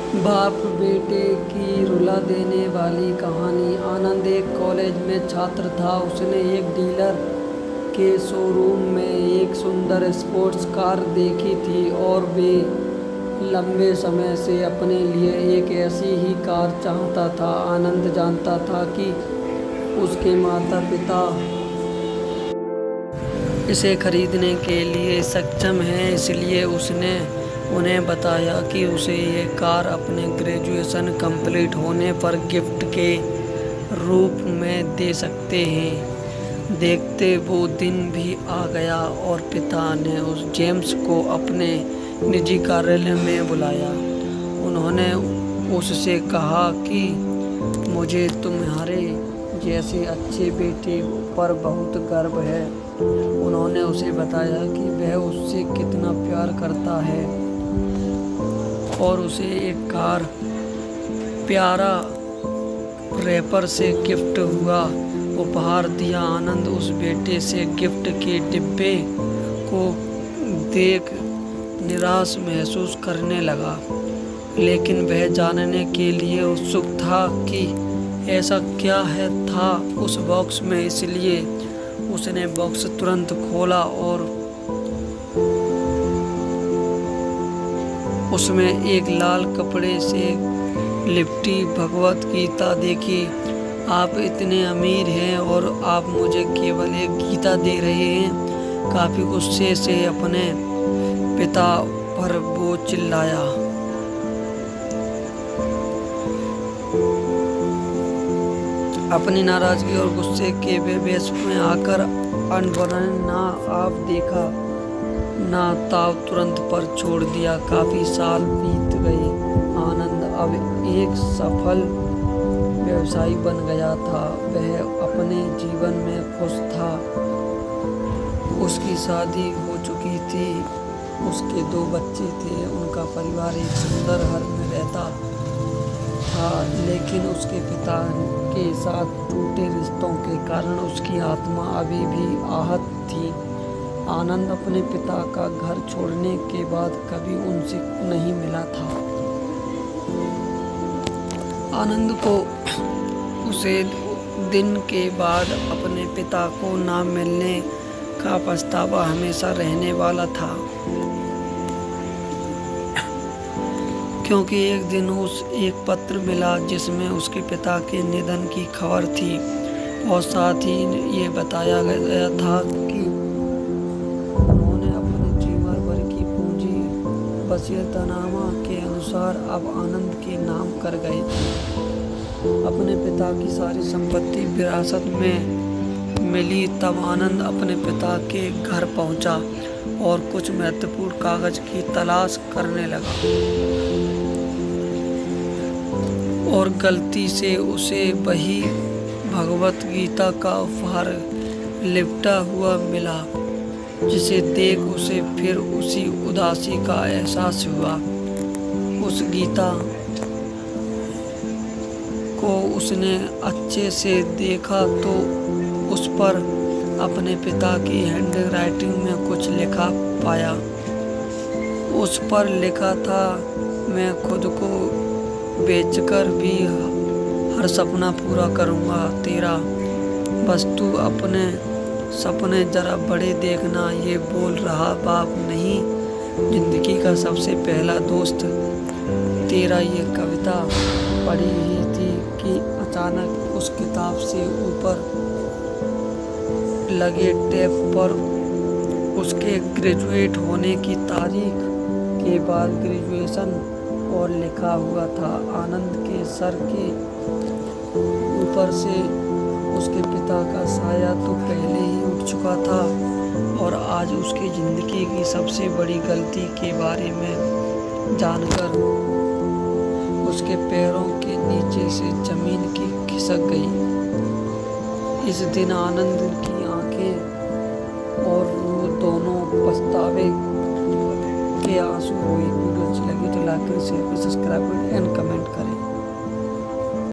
बाप बेटे की रुला देने वाली कहानी। आनंद एक कॉलेज में छात्र था। उसने एक डीलर के शोरूम में एक सुंदर स्पोर्ट्स कार देखी थी और वे लंबे समय से अपने लिए एक ऐसी ही कार चाहता था। आनंद जानता था कि उसके माता पिता इसे खरीदने के लिए सक्षम हैं, इसलिए उसने उन्हें बताया कि उसे ये कार अपने ग्रेजुएशन कंप्लीट होने पर गिफ्ट के रूप में दे सकते हैं। देखते वो दिन भी आ गया और पिता ने उस जेम्स को अपने निजी कार्यालय में बुलाया। उन्होंने उससे कहा कि मुझे तुम्हारे जैसे अच्छे बेटे पर बहुत गर्व है। उन्होंने उसे बताया कि वह उससे कितना प्यार करता है और उसे एक कार प्यारा रैपर से गिफ्ट हुआ उपहार दिया। आनंद उस बेटे से गिफ्ट के डिब्बे को देख निराश महसूस करने लगा, लेकिन वह जानने के लिए उत्सुक था कि ऐसा क्या था उस बॉक्स में। इसलिए उसने बॉक्स तुरंत खोला और उसमें एक लाल कपड़े से लिपटी भगवत गीता देखी। आप इतने अमीर हैं और आप मुझे केवल एक गीता दे रहे हैं। काफी गुस्से से अपने पिता पर वो चिल्लाया। अपनी नाराजगी और गुस्से के बेबस में आकर अनबन ना आप देखा ना ताव तुरंत पर छोड़ दिया। काफी साल बीत गए। आनंद अब एक सफल व्यवसायी बन गया था। वह अपने जीवन में खुश था। उसकी शादी हो चुकी थी, उसके 2 बच्चे थे, उनका परिवार एक सुंदर घर में रहता था। लेकिन उसके पिता के साथ टूटे रिश्तों के कारण उसकी आत्मा अभी भी आहत थी। आनंद अपने पिता का घर छोड़ने के बाद कभी उनसे नहीं मिला था। आनंद को उसे दिन के बाद अपने पिता को ना मिलने का पछतावा हमेशा रहने वाला था, क्योंकि एक दिन उस एक पत्र मिला जिसमें उसके पिता के निधन की खबर थी और साथ ही ये बताया गया था कि उन्होंने अपने जीवन भर की पूंजी वसीयतनामा के अनुसार अब आनंद के नाम कर गए थे। अपने पिता की सारी संपत्ति विरासत में मिली। तब आनंद अपने पिता के घर पहुंचा और कुछ महत्वपूर्ण कागज की तलाश करने लगा और गलती से उसे वही भगवत गीता का उपहार लिपटा हुआ मिला, जिसे देख उसे फिर उसी उदासी का एहसास हुआ। उस गीता को उसने अच्छे से देखा तो उस पर अपने पिता की हैंडराइटिंग में कुछ लिखा पाया। उस पर लिखा था, मैं खुद को बेचकर भी हर सपना पूरा करूंगा तेरा, बस तू अपने सपने जरा बड़े देखना। ये बोल रहा बाप नहीं, जिंदगी का सबसे पहला दोस्त तेरा। ये कविता पढ़ी ही थी कि अचानक उस किताब से ऊपर लगे टैब पर उसके ग्रेजुएट होने की तारीख के बाद ग्रेजुएशन और लिखा हुआ था। आनंद के सर के ऊपर से उसके पिता का साया तो पहले ही उठ चुका था और आज उसकी जिंदगी की सबसे बड़ी गलती के बारे में जानकर उसके पैरों के नीचे से जमीन की खिसक गई। इस दिन आनंद की आंखें और वो दोनों पछतावे के आंसू हुई। वीडियो अच्छी लगी तो लाइक करें, शेयर करें, सब्सक्राइब करें एंड कमेंट करें।